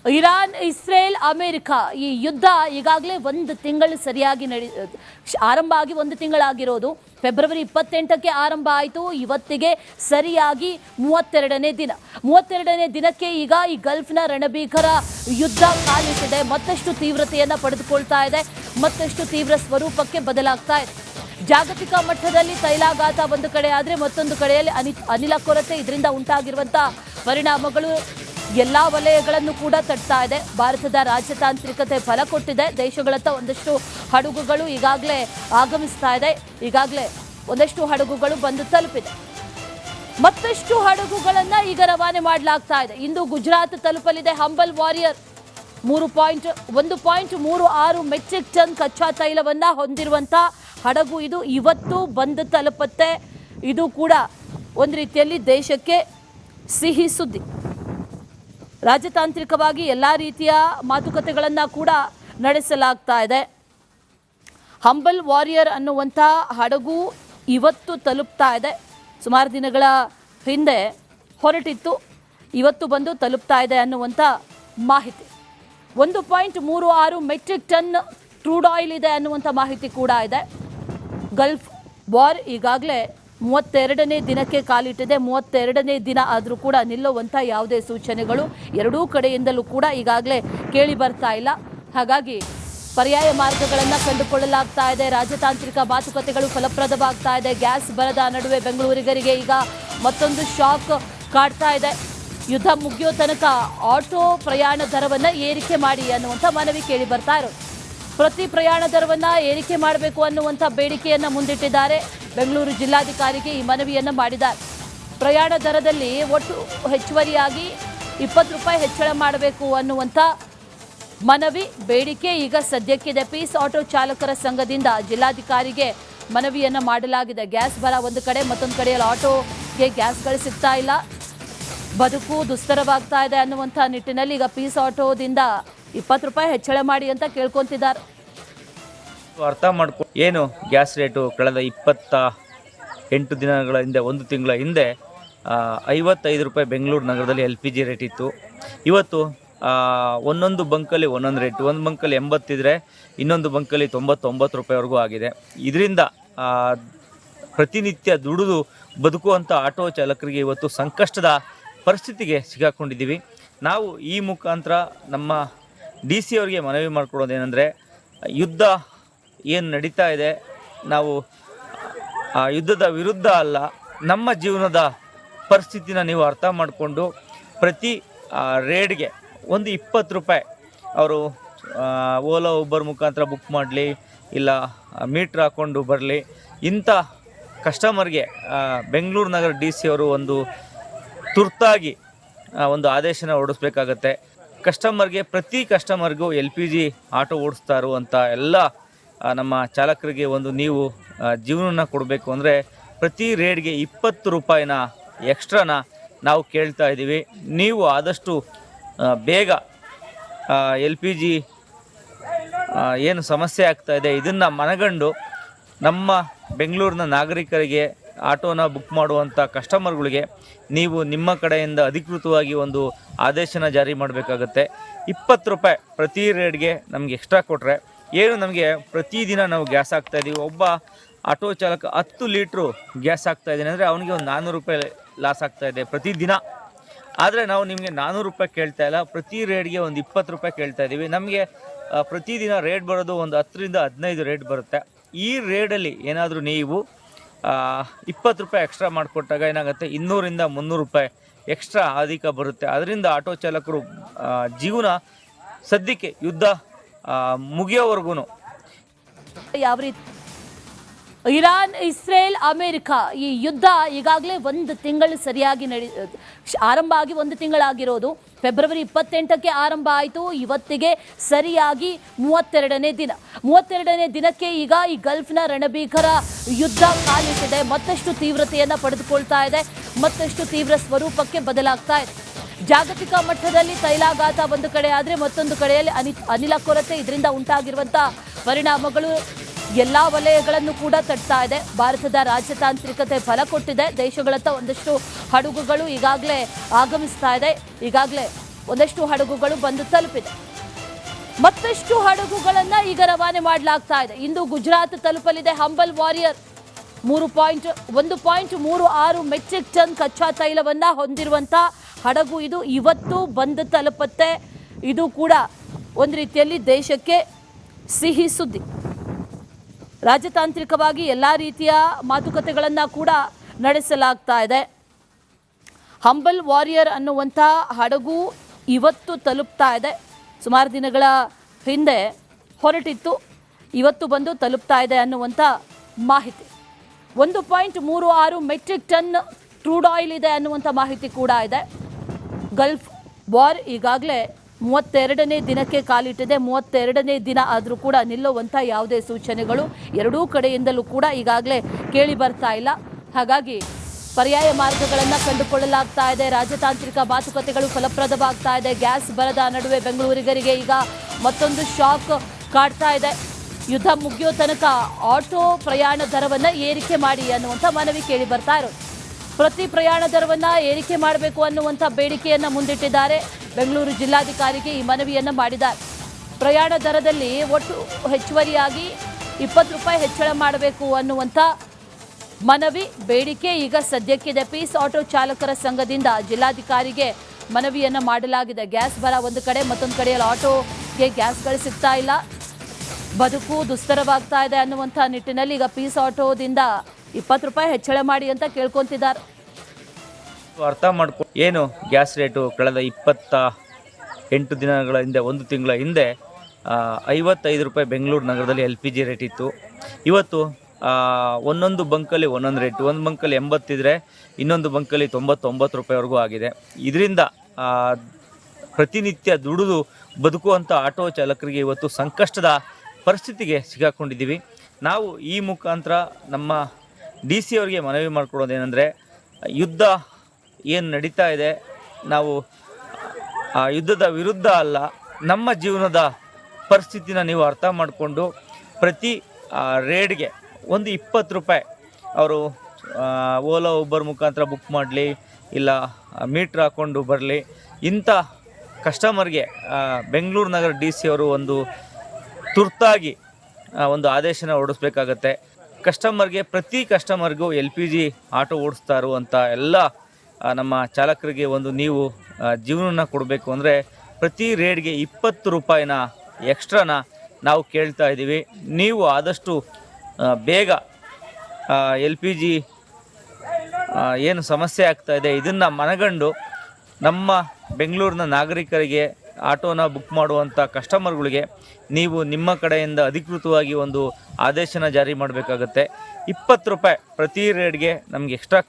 Iran, Israel, America ಈ ಯುದ್ಧ ಈಗಾಗಲೇ ಒಂದು ತಿಂಗಳು ಸರಿಯಾಗಿ ಆರಂಭ ಆಗಿ ಒಂದು ತಿಂಗಳಾಗಿರೋದು. ಫೆಬ್ರವರಿ 28ಕ್ಕೆ ಆರಂಭ ಆಯಿತು. ಇವತ್ತಿಗೆ ಸರಿಯಾಗಿ 32ನೇ ದಿನ. 32ನೇ ದಿನಕ್ಕೆ ಈಗ ಈ ಗಲ್ಫ್ನ ರಣಭೀಕರ ಯುದ್ಧ ಕಾಲಿಟ್ಟಿದೆ. ಮತ್ತಷ್ಟು ತೀವ್ರತೆಯನ್ನು ಪಡೆದುಕೊಳ್ತಾ ಇದೆ, ಮತ್ತಷ್ಟು ತೀವ್ರ ಸ್ವರೂಪಕ್ಕೆ ಬದಲಾಗ್ತಾ ಇದೆ. ಜಾಗತಿಕ ಮಟ್ಟದಲ್ಲಿ ತೈಲಾಘಾತ ಒಂದು ಕಡೆ ಆದರೆ ಮತ್ತೊಂದು ಕಡೆಯಲ್ಲಿ ಅನಿಲ ಕೊರತೆ, ಇದರಿಂದ ಉಂಟಾಗಿರುವಂತಹ ಪರಿಣಾಮಗಳು ಎಲ್ಲ ವಲಯಗಳನ್ನು ಕೂಡ ತಟ್ತಾ ಇದೆ. ಭಾರತದ ರಾಜತಾಂತ್ರಿಕತೆ ಫಲ ಕೊಟ್ಟಿದೆ. ದೇಶಗಳತ್ತ ಒಂದಷ್ಟು ಹಡಗುಗಳು ಈಗಾಗಲೇ ಆಗಮಿಸ್ತಾ ಇದೆ. ಈಗಾಗಲೇ ಒಂದಷ್ಟು ಹಡಗುಗಳು ಬಂದು ತಲುಪಿದೆ. ಮತ್ತಷ್ಟು ಹಡಗುಗಳನ್ನು ಈಗ ರವಾನೆ ಮಾಡಲಾಗ್ತಾ ಇದೆ. ಇಂದು ಗುಜರಾತ್ ತಲುಪಲಿದೆ ಹಂಬಲ್ ವಾರಿಯರ್. 1.36 ಮೆಟ್ರಿಕ್ ಟನ್ ಕಚ್ಚಾ ತೈಲವನ್ನು ಹೊಂದಿರುವಂಥ ಹಡಗು ಇದು. ಇವತ್ತು ಬಂದು ತಲುಪುತ್ತೆ. ಇದು ಕೂಡ ಒಂದು ರೀತಿಯಲ್ಲಿ ದೇಶಕ್ಕೆ ಸಿಹಿ ಸುದ್ದಿ. ರಾಜತಾಂತ್ರಿಕವಾಗಿ ಎಲ್ಲ ರೀತಿಯ ಮಾತುಕತೆಗಳನ್ನು ಕೂಡ ನಡೆಸಲಾಗ್ತಾ ಇದೆ. ಹಂಬಲ್ ವಾರಿಯರ್ ಅನ್ನುವಂಥ ಹಡಗು ಇವತ್ತು ತಲುಪ್ತಾ ಇದೆ. ಸುಮಾರು ದಿನಗಳ ಹಿಂದೆ ಹೊರಟಿತ್ತು, ಇವತ್ತು ಬಂದು ತಲುಪ್ತಾ ಇದೆ ಅನ್ನುವಂಥ ಮಾಹಿತಿ. 1.36 ಮೆಟ್ರಿಕ್ ಟನ್ ಕ್ರೂಡ್ ಆಯಿಲ್ ಇದೆ ಅನ್ನುವಂಥ ಮಾಹಿತಿ ಕೂಡ ಇದೆ. ಗಲ್ಫ್ ವಾರ್ ಈಗಾಗಲೇ 32ನೇ ದಿನಕ್ಕೆ ಕಾಲಿಟ್ಟಿದೆ. 32ನೇ ದಿನ ಆದರೂ ಕೂಡ ನಿಲ್ಲುವಂಥ ಯಾವುದೇ ಸೂಚನೆಗಳು ಎರಡೂ ಕಡೆಯಿಂದಲೂ ಕೂಡ ಈಗಾಗಲೇ ಕೇಳಿ ಬರ್ತಾ ಇಲ್ಲ. ಹಾಗಾಗಿ ಪರ್ಯಾಯ ಮಾರ್ಗಗಳನ್ನು ಕಂಡುಕೊಳ್ಳಲಾಗ್ತಾ ಇದೆ. ರಾಜತಾಂತ್ರಿಕ ಮಾತುಕತೆಗಳು ಫಲಪ್ರದವಾಗ್ತಾ ಇದೆ. ಗ್ಯಾಸ್ ಬರದ ನಡುವೆ ಬೆಂಗಳೂರಿಗರಿಗೆ ಈಗ ಮತ್ತೊಂದು ಶಾಕ್ ಕಾಡ್ತಾ ಇದೆ. ಯುದ್ಧ ಮುಗಿಯೋ ತನಕ ಆಟೋ ಪ್ರಯಾಣ ದರವನ್ನು ಏರಿಕೆ ಮಾಡಿ ಅನ್ನುವಂಥ ಮನವಿ ಕೇಳಿ ಬರ್ತಾ ಇರೋದು. ಪ್ರತಿ ಪ್ರಯಾಣ ದರವನ್ನು ಏರಿಕೆ ಮಾಡಬೇಕು ಅನ್ನುವಂಥ ಬೇಡಿಕೆಯನ್ನು ಮುಂದಿಟ್ಟಿದ್ದಾರೆ. ಬೆಂಗಳೂರು ಜಿಲ್ಲಾಧಿಕಾರಿಗೆ ಈ ಮನವಿಯನ್ನು ಮಾಡಿದ್ದಾರೆ. ಪ್ರಯಾಣ ದರದಲ್ಲಿ ಒಟ್ಟು ಹೆಚ್ಚುವರಿಯಾಗಿ 20 ರೂಪಾಯಿ ಹೆಚ್ಚಳ ಮಾಡಬೇಕು ಅನ್ನುವಂಥ ಮನವಿ, ಬೇಡಿಕೆ ಈಗ ಸದ್ಯಕ್ಕಿದೆ. ಪೀಸ್ ಆಟೋ ಚಾಲಕರ ಸಂಘದಿಂದ ಜಿಲ್ಲಾಧಿಕಾರಿಗೆ ಮನವಿಯನ್ನು ಮಾಡಲಾಗಿದೆ. ಗ್ಯಾಸ್ ಬರ ಒಂದು ಕಡೆ, ಮತ್ತೊಂದು ಕಡೆಯಲ್ಲಿ ಆಟೋಗೆ ಗ್ಯಾಸ್ಗಳು ಸಿಗ್ತಾ ಇಲ್ಲ, ಬದುಕು ದುಸ್ತರವಾಗ್ತಾ ಇದೆ ಅನ್ನುವಂಥ ನಿಟ್ಟಿನಲ್ಲಿ ಈಗ ಪೀಸ್ ಆಟೋದಿಂದ 20 ರೂಪಾಯಿ ಹೆಚ್ಚಳ ಮಾಡಿ ಅಂತ ಕೇಳ್ಕೊಂತಿದ್ದಾರೆ. ಅರ್ಥ ಮಾಡ್ಕೊ ಏನು ಗ್ಯಾಸ್ ರೇಟು ಕಳೆದ 28 ದಿನಗಳ ಹಿಂದೆ, ಒಂದು ತಿಂಗಳ ಹಿಂದೆ 55 ರೂಪಾಯಿ ಬೆಂಗಳೂರು ನಗರದಲ್ಲಿ LPG ರೇಟ್ ಇತ್ತು. ಇವತ್ತು ಒಂದೊಂದು ಬಂಕಲ್ಲಿ ಒಂದೊಂದು ರೇಟು. ಒಂದು ಬಂಕಲ್ಲಿ 80 ಇದ್ದರೆ ಇನ್ನೊಂದು ಬಂಕಲ್ಲಿ 99 ರೂಪಾಯಿವರೆಗೂ ಆಗಿದೆ. ಇದರಿಂದ ಪ್ರತಿನಿತ್ಯ ದುಡಿದು ಬದುಕುವಂಥ ಆಟೋ ಚಾಲಕರಿಗೆ ಇವತ್ತು ಸಂಕಷ್ಟದ ಪರಿಸ್ಥಿತಿಗೆ ಸಿಗಾಕೊಂಡಿದ್ದೀವಿ. ನಾವು ಈ ಮುಖಾಂತರ ನಮ್ಮ DC ಅವರಿಗೆ ಮನವಿ ಮಾಡ್ಕೊಳ್ಳೋದೇನೆಂದರೆ, ಯುದ್ಧ ಏನು ನಡೀತಾ ಇದೆ, ನಾವು ಆ ಯುದ್ಧದ ವಿರುದ್ಧ ಅಲ್ಲ, ನಮ್ಮ ಜೀವನದ ಪರಿಸ್ಥಿತಿನ ನೀವು ಅರ್ಥ ಮಾಡಿಕೊಂಡು ಪ್ರತಿ ರೇಡ್ಗೆ ಒಂದು 20 ರೂಪಾಯಿ ಅವರು ಓಲಾ ಉಬರ್ ಮುಖಾಂತರ ಬುಕ್ ಮಾಡಲಿ, ಇಲ್ಲ ಮೀಟ್ರ್ ಹಾಕ್ಕೊಂಡು ಬರಲಿ. ಇಂಥ ಕಸ್ಟಮರ್ಗೆ ಬೆಂಗಳೂರು ನಗರ DC ಅವರು ಒಂದು ತುರ್ತಾಗಿ ಒಂದು ಆದೇಶನ ಹೊರಡಿಸ್ಬೇಕಾಗತ್ತೆ. ಕಸ್ಟಮರ್ಗೆ, ಪ್ರತಿ ಕಸ್ಟಮರ್ಗೂ LPG ಆಟೋ ಓಡಿಸ್ತಾ ಇರುವಂಥ ಎಲ್ಲ ನಮ್ಮ ಚಾಲಕರಿಗೆ ಒಂದು ನೀವು ಜೀವನ ಕೊಡಬೇಕು ಅಂದರೆ ಪ್ರತಿ ರೇಡ್ಗೆ 20 ರೂಪಾಯಿನ ಎಕ್ಸ್ಟ್ರಾನ ನಾವು ಕೇಳ್ತಾ ಇದ್ದೀವಿ. ನೀವು ಆದಷ್ಟು ಬೇಗ LPG ಏನು ಸಮಸ್ಯೆ ಆಗ್ತಾ ಇದೆ ಇದನ್ನು ಮನಗಂಡು ನಮ್ಮ ಬೆಂಗಳೂರಿನ ನಾಗರಿಕರಿಗೆ ಆಟೋನ ಬುಕ್ ಮಾಡುವಂಥ ಕಸ್ಟಮರ್ಗಳಿಗೆ ನೀವು ನಿಮ್ಮ ಕಡೆಯಿಂದ ಅಧಿಕೃತವಾಗಿ ಒಂದು ಆದೇಶನ ಜಾರಿ ಮಾಡಬೇಕಾಗತ್ತೆ. 20 ರೂಪಾಯಿ ಪ್ರತಿ ರೇಡ್ಗೆ ನಮಗೆ ಎಕ್ಸ್ಟ್ರಾ ಕೊಟ್ಟರೆ ಏನು ನಮಗೆ ಪ್ರತಿದಿನ ನಾವು ಗ್ಯಾಸ್ ಹಾಕ್ತಾಯಿದ್ದೀವಿ. ಒಬ್ಬ ಆಟೋ ಚಾಲಕ 10 ಲೀಟ್ರು ಗ್ಯಾಸ್ ಹಾಕ್ತಾಯಿದ್ದೀನಿ ಅಂದರೆ ಅವನಿಗೆ ಒಂದು 400 ರೂಪಾಯಿ ಲಾಸ್ ಆಗ್ತಾಯಿದೆ ಪ್ರತಿದಿನ. ಆದರೆ ನಾವು ನಿಮಗೆ 400 ರೂಪಾಯಿ ಕೇಳ್ತಾ ಇಲ್ಲ, ಪ್ರತಿ ರೇಡ್ಗೆ ಒಂದು 20 ರೂಪಾಯಿ ಕೇಳ್ತಾ ಇದ್ದೀವಿ. ನಮಗೆ ಪ್ರತಿದಿನ ರೇಟ್ ಬರೋದು ಒಂದು 10 ರಿಂದ 15 ರೇಟ್ ಬರುತ್ತೆ. ಈ ರೇಡಲ್ಲಿ ಏನಾದರೂ ನೀವು 20 ರೂಪಾಯಿ ಎಕ್ಸ್ಟ್ರಾ ಮಾಡಿಕೊಟ್ಟಾಗ ಏನಾಗುತ್ತೆ, 200 ರಿಂದ 300 ರೂಪಾಯಿ ಎಕ್ಸ್ಟ್ರಾ ಅಧಿಕ ಬರುತ್ತೆ. ಅದರಿಂದ ಆಟೋ ಚಾಲಕರು ಜೀವನ ಸದ್ಯಕ್ಕೆ ಯುದ್ಧ ಮುಗಿಯೋವರೆಗೂ ಯಾವ ರೀತಿ ಇರಾನ್, ಇಸ್ರೇಲ್, ಅಮೆರಿಕ ಈ ಯುದ್ಧ ಈಗಾಗಲೇ ಒಂದು ತಿಂಗಳು ಸರಿಯಾಗಿ ಆರಂಭ ಆಗಿ ಒಂದು ತಿಂಗಳಾಗಿರೋದು. ಫೆಬ್ರವರಿ 28ಕ್ಕೆ ಆರಂಭ ಆಯಿತು. ಇವತ್ತಿಗೆ ಸರಿಯಾಗಿ 32ನೇ ದಿನ. 32ನೇ ದಿನಕ್ಕೆ ಈಗ ಈ ಗಲ್ಫ್ನ ರಣಭೀಕರ ಯುದ್ಧ ಕಾಲಿಟ್ಟಿದೆ. ಮತ್ತಷ್ಟು ತೀವ್ರತೆಯನ್ನು ಪಡೆದುಕೊಳ್ತಾ ಇದೆ, ಮತ್ತಷ್ಟು ತೀವ್ರ ಸ್ವರೂಪಕ್ಕೆ ಬದಲಾಗ್ತಾ ಇದೆ. ಜಾಗತಿಕ ಮಟ್ಟದಲ್ಲಿ ತೈಲಾಘಾತ ಒಂದು ಕಡೆ ಆದರೆ ಮತ್ತೊಂದು ಕಡೆಯಲ್ಲಿ ಅನಿಲ ಕೊರತೆ, ಇದರಿಂದ ಉಂಟಾಗಿರುವಂಥ ಪರಿಣಾಮಗಳು ಎಲ್ಲ ವಲಯಗಳನ್ನು ಕೂಡ ತಟ್ತಾ ಇದೆ. ಭಾರತದ ರಾಜತಾಂತ್ರಿಕತೆ ಫಲ ಕೊಟ್ಟಿದೆ. ದೇಶಗಳತ್ತ ಒಂದಷ್ಟು ಹಡಗುಗಳು ಈಗಾಗಲೇ ಆಗಮಿಸ್ತಾ ಇದೆ. ಈಗಾಗಲೇ ಒಂದಷ್ಟು ಹಡಗುಗಳು ಬಂದು ತಲುಪಿದೆ. ಮತ್ತಷ್ಟು ಹಡಗುಗಳನ್ನ ಈಗ ರವಾನೆ ಮಾಡಲಾಗ್ತಾ ಇದೆ. ಇಂದು ಗುಜರಾತ್ ತಲುಪಲಿದೆ ಹಂಬಲ್ ವಾರಿಯರ್. 1.36 ಮೆಟ್ರಿಕ್ ಟನ್ ಕಚ್ಚಾ ತೈಲವನ್ನ ಹೊಂದಿರುವಂತ ಹಡಗು ಇದು ಇವತ್ತು ಬಂದು ತಲುಪುತ್ತೆ. ಇದು ಕೂಡ ಒಂದು ರೀತಿಯಲ್ಲಿ ದೇಶಕ್ಕೆ ಸಿಹಿ ಸುದ್ದಿ. ರಾಜತಾಂತ್ರಿಕವಾಗಿ ಎಲ್ಲ ರೀತಿಯ ಮಾತುಕತೆಗಳನ್ನು ಕೂಡ ನಡೆಸಲಾಗ್ತಾ ಇದೆ. ಹಂಬಲ್ ವಾರಿಯರ್ ಅನ್ನುವಂಥ ಹಡಗು ಇವತ್ತು ತಲುಪ್ತಾ ಇದೆ. ಸುಮಾರು ದಿನಗಳ ಹಿಂದೆ ಹೊರಟಿತ್ತು, ಇವತ್ತು ಬಂದು ತಲುಪ್ತಾ ಇದೆ ಅನ್ನುವಂಥ ಮಾಹಿತಿ. 1.36 ಮೆಟ್ರಿಕ್ ಟನ್ ಕ್ರೂಡ್ ಆಯಿಲ್ ಇದೆ ಅನ್ನುವಂಥ ಮಾಹಿತಿ ಕೂಡ ಇದೆ. ಗಲ್ಫ್ ವಾರ್ ಈಗಾಗಲೇ 32ನೇ ದಿನಕ್ಕೆ ಕಾಲಿಟ್ಟಿದೆ. 32ನೇ ದಿನ ಆದರೂ ಕೂಡ ನಿಲ್ಲುವಂಥ ಯಾವುದೇ ಸೂಚನೆಗಳು ಎರಡೂ ಕಡೆಯಿಂದಲೂ ಕೂಡ ಈಗಾಗಲೇ ಕೇಳಿ ಬರ್ತಾ ಇಲ್ಲ. ಹಾಗಾಗಿ ಪರ್ಯಾಯ ಮಾರ್ಗಗಳನ್ನು ಕಂಡುಕೊಳ್ಳಲಾಗ್ತಾ ಇದೆ. ರಾಜತಾಂತ್ರಿಕ ಮಾತುಕತೆಗಳು ಫಲಪ್ರದವಾಗ್ತಾ ಇದೆ. ಗ್ಯಾಸ್ ಬರದ ನಡುವೆ ಬೆಂಗಳೂರಿಗರಿಗೆ ಈಗ ಮತ್ತೊಂದು ಶಾಕ್ ಕಾಡ್ತಾ ಇದೆ. ಯುದ್ಧ ಮುಗಿಯೋ ತನಕ ಆಟೋ ಪ್ರಯಾಣ ದರವನ್ನು ಏರಿಕೆ ಮಾಡಿ ಅನ್ನುವಂಥ ಮನವಿ ಕೇಳಿ ಬರ್ತಾ ಇರೋದು. ಪ್ರತಿ ಪ್ರಯಾಣ ದರವನ್ನು ಏರಿಕೆ ಮಾಡಬೇಕು ಅನ್ನುವಂಥ ಬೇಡಿಕೆಯನ್ನು ಮುಂದಿಟ್ಟಿದ್ದಾರೆ. ಬೆಂಗಳೂರು ಜಿಲ್ಲಾಧಿಕಾರಿಗೆ ಈ ಮನವಿಯನ್ನು ಮಾಡಿದ್ದಾರೆ. ಪ್ರಯಾಣ ದರದಲ್ಲಿ ಒಟ್ಟು ಹೆಚ್ಚುವರಿಯಾಗಿ 20 ರೂಪಾಯಿ ಹೆಚ್ಚಳ ಮಾಡಬೇಕು ಅನ್ನುವಂಥ ಮನವಿ ಬೇಡಿಕೆ ಈಗ ಸದ್ಯಕ್ಕಿದೆ. ಪೀಸ್ ಆಟೋ ಚಾಲಕರ ಸಂಘದಿಂದ ಜಿಲ್ಲಾಧಿಕಾರಿಗೆ ಮನವಿಯನ್ನು ಮಾಡಲಾಗಿದೆ. ಗ್ಯಾಸ್ ಬರ ಒಂದು ಕಡೆ, ಮತ್ತೊಂದು ಕಡೆಯಲ್ಲಿ ಆಟೋಗೆ ಗ್ಯಾಸ್ಗಳು ಸಿಗ್ತಾ ಇಲ್ಲ, ಬದುಕು ದುಸ್ತರವಾಗ್ತಾ ಇದೆ ಅನ್ನುವಂಥ ನಿಟ್ಟಿನಲ್ಲಿ ಈಗ ಪೀಸ್ ಆಟೋದಿಂದ 20 ರೂಪಾಯಿ ಹೆಚ್ಚಳ ಮಾಡಿ ಅಂತ ಕೇಳ್ಕೊಂತಿದ್ದಾರೆ. ಅರ್ಥ ಮಾಡ್ಕೊ ಏನು ಗ್ಯಾಸ್ ರೇಟು ಕಳೆದ 28 ದಿನಗಳ ಹಿಂದೆ, ಒಂದು ತಿಂಗಳ ಹಿಂದೆ 55 ರೂಪಾಯಿ ಬೆಂಗಳೂರು ನಗರದಲ್ಲಿ LPG ರೇಟ್ ಇತ್ತು. ಇವತ್ತು ಒಂದೊಂದು ಬಂಕಲ್ಲಿ ಒಂದೊಂದು ರೇಟು. ಒಂದು ಬಂಕಲ್ಲಿ 80 ಇದ್ದರೆ ಇನ್ನೊಂದು ಬಂಕಲ್ಲಿ 99 ರೂಪಾಯಿವರೆಗೂ ಆಗಿದೆ. ಇದರಿಂದ ಪ್ರತಿನಿತ್ಯ ದುಡಿದು ಬದುಕುವಂಥ ಆಟೋ ಚಾಲಕರಿಗೆ ಇವತ್ತು ಸಂಕಷ್ಟದ ಪರಿಸ್ಥಿತಿಗೆ ಸಿಗಾಕೊಂಡಿದ್ದೀವಿ. ನಾವು ಈ ಮುಖಾಂತರ ನಮ್ಮ DC ಅವರಿಗೆ ಮನವಿ ಮಾಡ್ಕೊಡೋದೇನೆಂದರೆ, ಯುದ್ಧ ಏನು ನಡೀತಾ ಇದೆ, ನಾವು ಆ ಯುದ್ಧದ ವಿರುದ್ಧ ಅಲ್ಲ, ನಮ್ಮ ಜೀವನದ ಪರಿಸ್ಥಿತಿನ ನೀವು ಅರ್ಥ ಮಾಡಿಕೊಂಡು ಪ್ರತಿ ರೇಡ್ಗೆ ಒಂದು 20 ರೂಪಾಯಿ ಅವರು ಓಲಾ ಉಬರ್ ಮುಖಾಂತರ ಬುಕ್ ಮಾಡಲಿ, ಇಲ್ಲ ಮೀಟ್ರ್ ಹಾಕ್ಕೊಂಡು ಬರಲಿ. ಇಂಥ ಕಸ್ಟಮರ್ಗೆ ಬೆಂಗಳೂರು ನಗರ DC ಅವರು ಒಂದು ತುರ್ತಾಗಿ ಒಂದು ಆದೇಶನ ಹೊರಡಿಸ್ಬೇಕಾಗತ್ತೆ. ಕಸ್ಟಮರ್ಗೆ, ಪ್ರತಿ ಕಸ್ಟಮರ್ಗೂ LPG ಆಟೋ ಓಡಿಸ್ತಾ ಇರುವಂಥ ಎಲ್ಲ ನಮ್ಮ ಚಾಲಕರಿಗೆ ಒಂದು ನೀವು ಜೀವನ ಕೊಡಬೇಕು ಅಂದರೆ ಪ್ರತಿ ರೇಡ್ಗೆ 20 ರೂಪಾಯಿನ ಎಕ್ಸ್ಟ್ರಾನ ನಾವು ಕೇಳ್ತಾ ಇದ್ದೀವಿ. ನೀವು ಆದಷ್ಟು ಬೇಗ LPG ಏನು ಸಮಸ್ಯೆ ಆಗ್ತಾ ಇದೆ ಇದನ್ನು ಮನಗಂಡು ನಮ್ಮ ಬೆಂಗಳೂರಿನ ನಾಗರಿಕರಿಗೆ ಆಟೋನ ಬುಕ್ ಮಾಡುವಂಥ ಕಸ್ಟಮರ್ಗಳಿಗೆ ನೀವು ನಿಮ್ಮ ಕಡೆಯಿಂದ ಅಧಿಕೃತವಾಗಿ ಒಂದು ಆದೇಶನ ಜಾರಿ ಮಾಡಬೇಕಾಗತ್ತೆ. 20 ರೂಪಾಯಿ ಪ್ರತಿ ರೇಡ್ಗೆ ನಮಗೆ ಎಕ್ಸ್ಟ್ರಾ